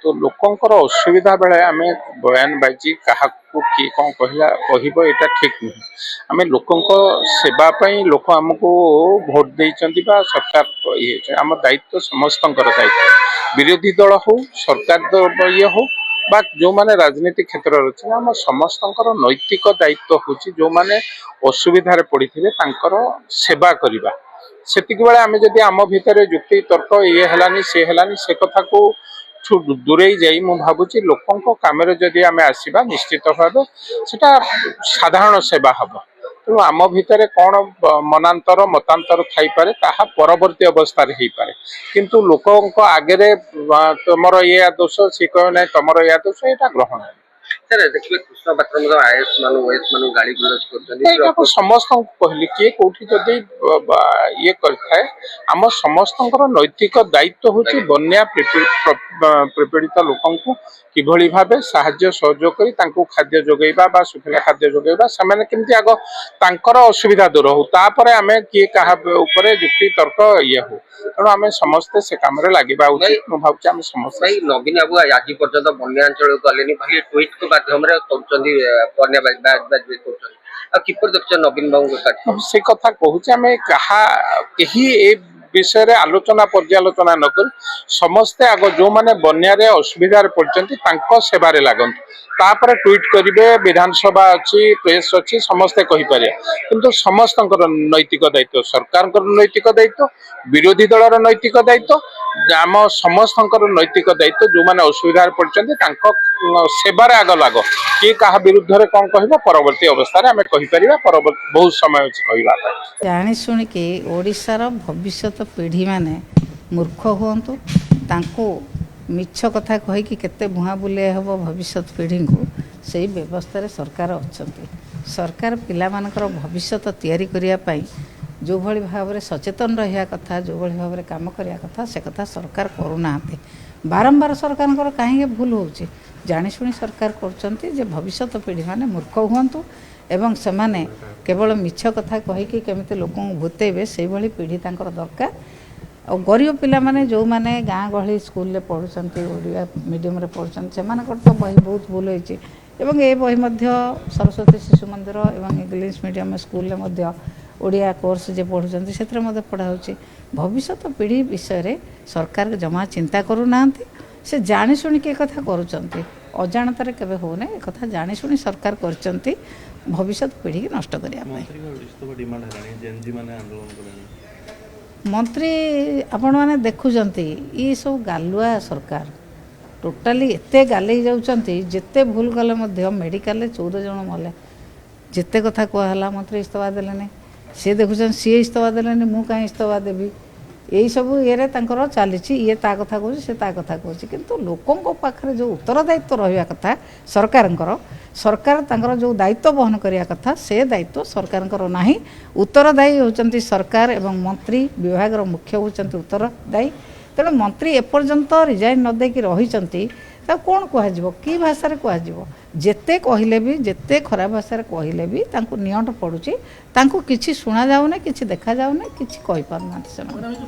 देखो लोकंकर असुविधा बेले आम बयान बाजी क्या किए कौन कहला कह ठीक नुह आम लोक सेवाई लोक आमको भोट देती सरकार ये आम दायित्व समस्त दायित्व विरोधी दल हो सरकार ये हो बा जो माने राजनीति क्षेत्र अच्छे आम समस्त नैतिक दायित्व हूँ जो माने असुविधा पड़ी थे सेवा करवा से आम जब आम भितर जुक्ति तर्क ये है से कथा को दूरे जाई मु भावुची लोकों काम जदि आम आसवा निश्चित भाव सेटा साधारण सेवा हम तेणु आम भितर कौन मनांतर मतांतर थाईपे ताहा परवर्ती अवस्था हो पारे किंतु लोकों आगे तुमर या दोष सी कह ना तुमर या दोष यहाँ ग्रहण सर देखिए कृष्ण पात्र आईएएस मान गाड़ी गुलज कर समस्त कहली किए कौटी जदि ये करए आम समस्त नैतिक दायित्व हूँ बन्या प्रपीड़ित लोक किभली भाव साहाय्य सहयोग कर खाद्य जोगेबा सुखिला खाद्य जोगेबा से केमती आग तांकर असुविधा दूर हो तापर आम किए क्या जुक्ति तर्क ये हो तेणु आम समस्ते से कम लगे उचित मुझे भावी आम समस्त नवीन बाबू आज पर्यटन बन्यांचल गले खाली ट्वीट के माध्यम किपर देख नवीन बाबू से कथा कहूँ कहीं विषय रे आलोचना पर्यालोचना नक समस्ते आग जो माने बन्या असुविधा पड़ते सेवार लगत तापर ट्वीट करेंगे विधानसभा अच्छी प्रेस अच्छी समस्ते कहीपर किंतु समस्त नैतिक दायित्व सरकार नैतिक दायित्व विरोधी दलर नैतिक दायित्व आम समस्त नैतिक दायित्व जो मैंने असुविधा पड़ते सेवार आग लाग किए क्या विरुद्ध में कौन कह परवर्ती अवस्था आम कहीपर बहुत समय अच्छे कहवा जानी शुणिकी ओडिशार भविष्य पीढ़ी माने मूर्ख हुंतु तांको मिछ कथा कहीकि केते भुआ बुले हम भविष्य पीढ़ी को सही व्यवस्था सरकार अच्छा सरकार पिला मानकर भविष्य तैयारी करिया पाई जो भली भाव में सचेतन रहा कथा जो भली भाव में काम करिया कथा से कथा सरकार करूना बारंबार सरकार कहीं भूल होची जानी शुणी सरकार कर भविष्य पीढ़ी माने मूर्ख हुंतु एवं से माने केवल मिछ कथा कहीकि केमिति लोक भूतेबे से भली पीढ़ी तांकर दरकार और गरीब पिला माने जो माने गाँ गहली स्कूल रे पढ़ुचंती ओडिया मीडियम रे पढ़ुचंती से मानकर तो बही बहुत भूल होईची एवं ए बही मध्य सरस्वती शिशु मंदिर एवं इंग्लिश मीडियम स्कूल रे मध्य ओडिया कोर्स जे पढ़ुचंती सेतरे मध्य पढ़ा होची भविष्य पीढ़ी विषय रे सरकार जमा चिंता करू नांती से जानि सुनि के कथा करूचंती अजाणतारे केबे हो नै कथा जानि सुनि सरकार करचंती भविष्य पीढ़ी की नष्ट करिया मंत्री आपण मैंने देखुंती ये सब गालुआ सरकार टोटाली एते गाले जाउचंती जेते भूल गले मध्य मेडिकल 14 जन मले जेते कथा कहला मंत्री इस्तफा देलेनी सी देखुन सी इस्तफा देलेनी मु कहीं इस्तफा देवी यही सब ये चली ये ता कथा कहूँ से ता कथा कहूँ किंतु लोकों पाखरे जो उत्तरदायित्व रहा कथा सरकार तांकर जो दायित्व बहन करिया कथा से दायित्व सरकार नाही उत्तरदायी होचंती सरकार एवं मंत्री विभाग मुख्य होचंती उत्तरदायी तेणु मंत्री एपर्यंत रिजाइन न देकी रहिचंती कौन कह कि भाषा कह जेते कहले भी जेते खराब भाषा कहले भी नियंट पड़ुची किसी शुणा जाऊना किसी देखा जाऊना किसी कही पारना।